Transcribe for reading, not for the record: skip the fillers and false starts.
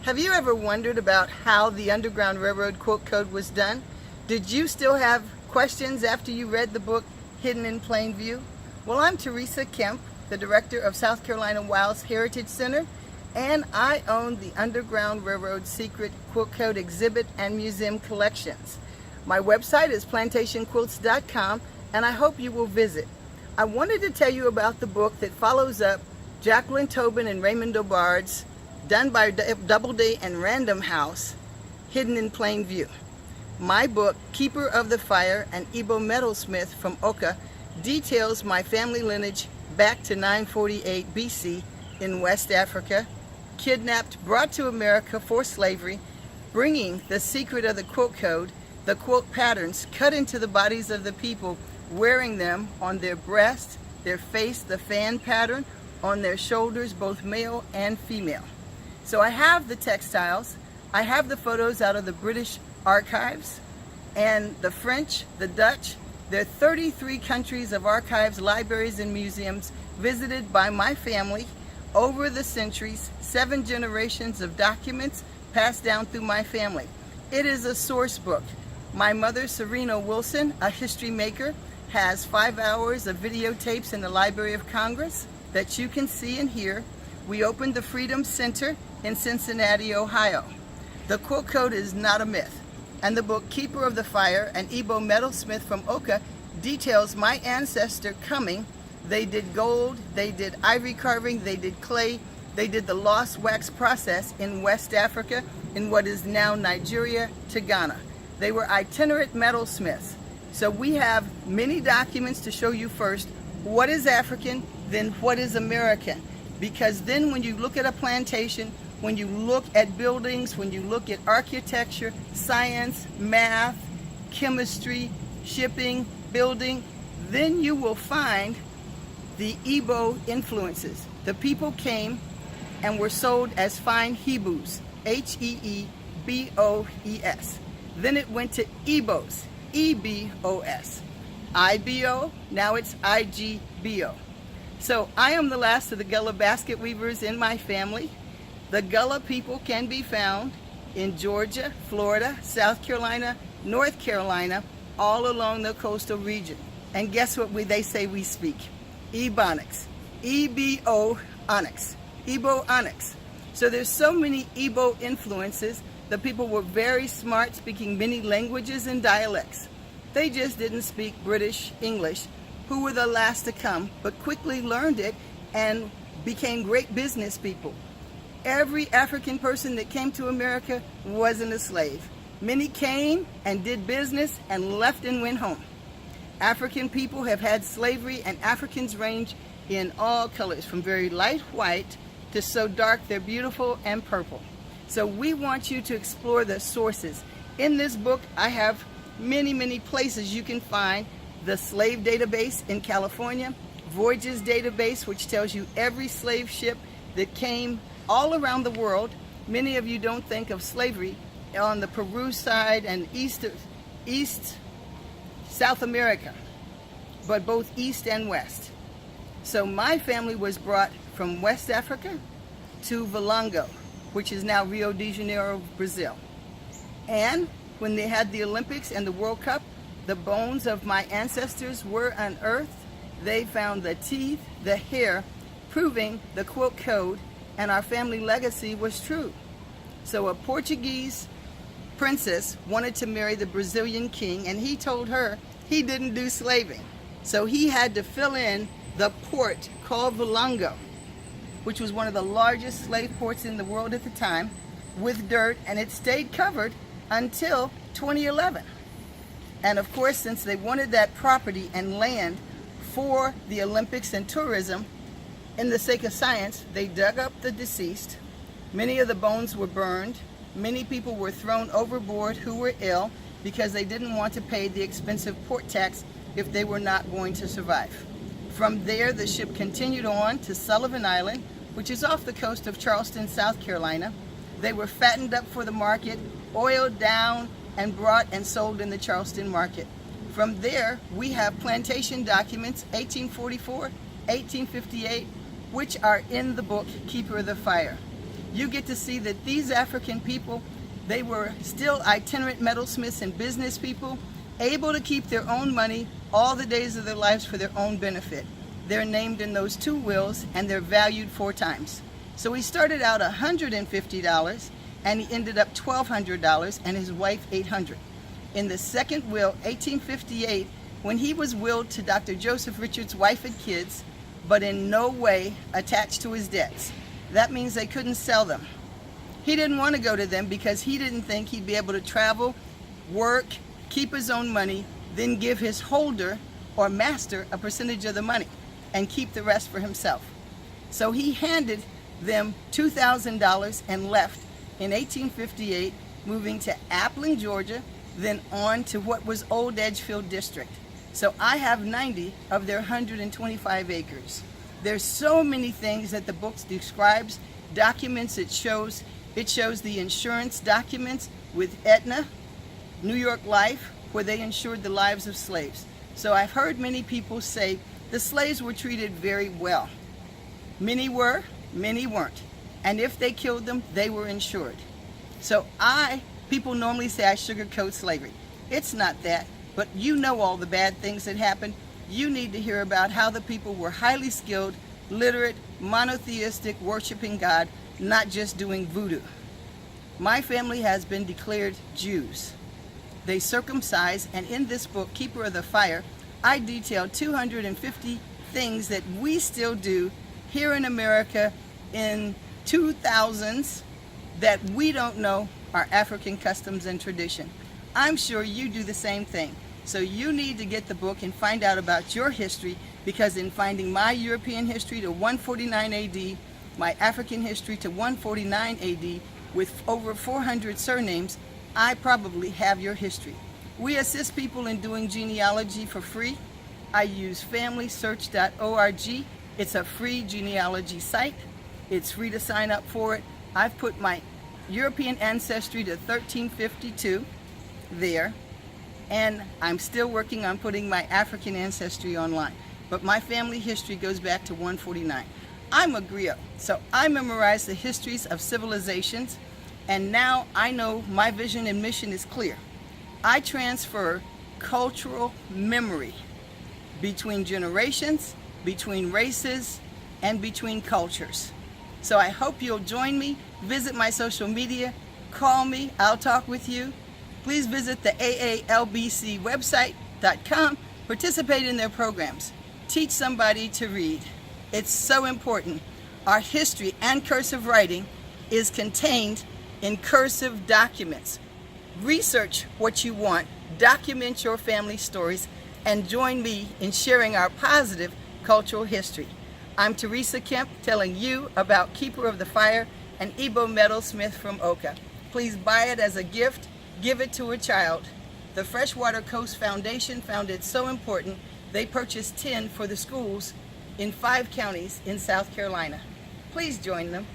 Have you ever wondered about how the Underground Railroad quote code was done? Did you still have questions after you read the book Hidden in Plain View? Well, I'm Teresa Kemp, the director of South Carolina Wilds Heritage Center, and I own the Underground Railroad Secret Quilt Code exhibit and museum collections. My website is plantationquilts.com, and I hope you will visit. I wanted to tell you about the book that follows up Jacqueline Tobin and Raymond Dobard's, done by Doubleday and Random House, Hidden in Plain View. My book, Keeper of the Fire, an Igbo metalsmith from Oka, details my family lineage back to 948 BC in West Africa, kidnapped, brought to America for slavery, bringing the secret of the quilt code, the quilt patterns cut into the bodies of the people, wearing them on their breast, their face, the fan pattern, on their shoulders, both male and female. So I have the textiles, I have the photos out of the British archives and the French, the Dutch. There are 33 countries of archives, libraries, and museums visited by my family over the centuries, 7 generations of documents passed down through my family. It is a source book. My mother, Serena Wilson, a history maker, has 5 hours of videotapes in the Library of Congress that you can see and hear. We opened the Freedom Center in Cincinnati, Ohio. The quilt code is not a myth, and the book Keeper of the Fire, an Igbo metalsmith from Oka, details my ancestor coming. They did gold, they did ivory carving, they did clay, they did the lost wax process in West Africa, in what is now Nigeria to Ghana. They were itinerant metalsmiths. So we have many documents to show you first what is African, then what is American. Because then when you look at a plantation, when you look at buildings, when you look at architecture, science, math, chemistry, shipping, building, then you will find the Igbo influences. The people came and were sold as fine Hebrews, H-E-E-B-O-E-S. Then it went to Igbos, E-B-O-S. I-B-O, now it's I-G-B-O. So I am the last of the Gullah basket weavers in my family. The Gullah people can be found in Georgia, Florida, South Carolina, North Carolina, all along the coastal region. And guess what they say we speak? Ebonics, E-B-O-Onyx, Igbo-Onyx. So there's so many Igbo influences. The people were very smart, speaking many languages and dialects. They just didn't speak British English, who were the last to come, but quickly learned it and became great business people. Every African person that came to America wasn't a slave. Many came and did business and left and went home. African people have had slavery, and Africans range in all colors, from very light white to so dark they're beautiful and purple. So we want you to explore the sources. In this book, I have many places you can find the slave database in California, Voyages database, which tells you every slave ship that came all around the world. Many of you don't think of slavery on the Peru side and east South America, but both east and west. So my family was brought from West Africa to Valongo, which is now Rio de Janeiro, Brazil. And when they had the Olympics and the World Cup, the bones of my ancestors were unearthed. They found the teeth, the hair, proving the quilt code and our family legacy was true. So a Portuguese princess wanted to marry the Brazilian king, and he told her he didn't do slaving. So he had to fill in the port called Valongo, which was one of the largest slave ports in the world at the time, with dirt, and it stayed covered until 2011. And of course, since they wanted that property and land for the Olympics and tourism, in the sake of science, they dug up the deceased. Many of the bones were burned. Many people were thrown overboard who were ill because they didn't want to pay the expensive port tax if they were not going to survive. From there, the ship continued on to Sullivan Island, which is off the coast of Charleston, South Carolina. They were fattened up for the market, oiled down, and brought and sold in the Charleston market. From there, we have plantation documents, 1844, 1858, which are in the book Keeper of the Fire. you get to see that these African people, they were still itinerant metalsmiths and business people, able to keep their own money all the days of their lives for their own benefit. They're named in those 2 wills, and they're valued 4 times. So he started out $150, and he ended up $1,200, and his wife $800. In the second will, 1858, when he was willed to Dr. Joseph Richards' wife and kids, but in no way attached to his debts. That means they couldn't sell them. He didn't want to go to them because he didn't think he'd be able to travel, work, keep his own money, then give his holder or master a percentage of the money and keep the rest for himself. So he handed them $2,000 and left in 1858, moving to Appling, Georgia, then on to what was Old Edgefield District. So I have 90 of their 125 acres. There's so many things that the book describes, documents. It shows the insurance documents with Aetna, New York Life, where they insured the lives of slaves. So I've heard many people say the slaves were treated very well. Many were, many weren't. And if they killed them, they were insured. So people normally say I sugarcoat slavery. It's not that, but you know all the bad things that happened. You need to hear about how the people were highly skilled, literate, monotheistic, worshiping God, not just doing voodoo. My family has been declared Jews. They circumcised, and in this book, Keeper of the Fire, I detailed 250 things that we still do here in America in 2000s that we don't know are African customs and tradition. I'm sure you do the same thing. So you need to get the book and find out about your history, because in finding my European history to 149 AD, my African history to 149 AD, with over 400 surnames, I probably have your history. We assist people in doing genealogy for free. I use familysearch.org. It's a free genealogy site. It's free to sign up for it. I've put my European ancestry to 1352 there, and I'm still working on putting my African ancestry online. But my family history goes back to 149. I'm a griot, so I memorized the histories of civilizations, and now I know my vision and mission is clear. I transfer cultural memory between generations, between races, and between cultures. So I hope you'll join me. Visit my social media, call me, I'll talk with you. Please visit the aalbcwebsite.com, participate in their programs, teach somebody to read. It's so important. Our history and cursive writing is contained in cursive documents. Research what you want, document your family stories, and join me in sharing our positive cultural history. I'm Teresa Kemp, telling you about Keeper of the Fire, an Igbo metalsmith from Oka. Please buy it as a gift, give it to a child. The Freshwater Coast Foundation found it so important, they purchased 10 for the schools in 5 counties in South Carolina. Please join them.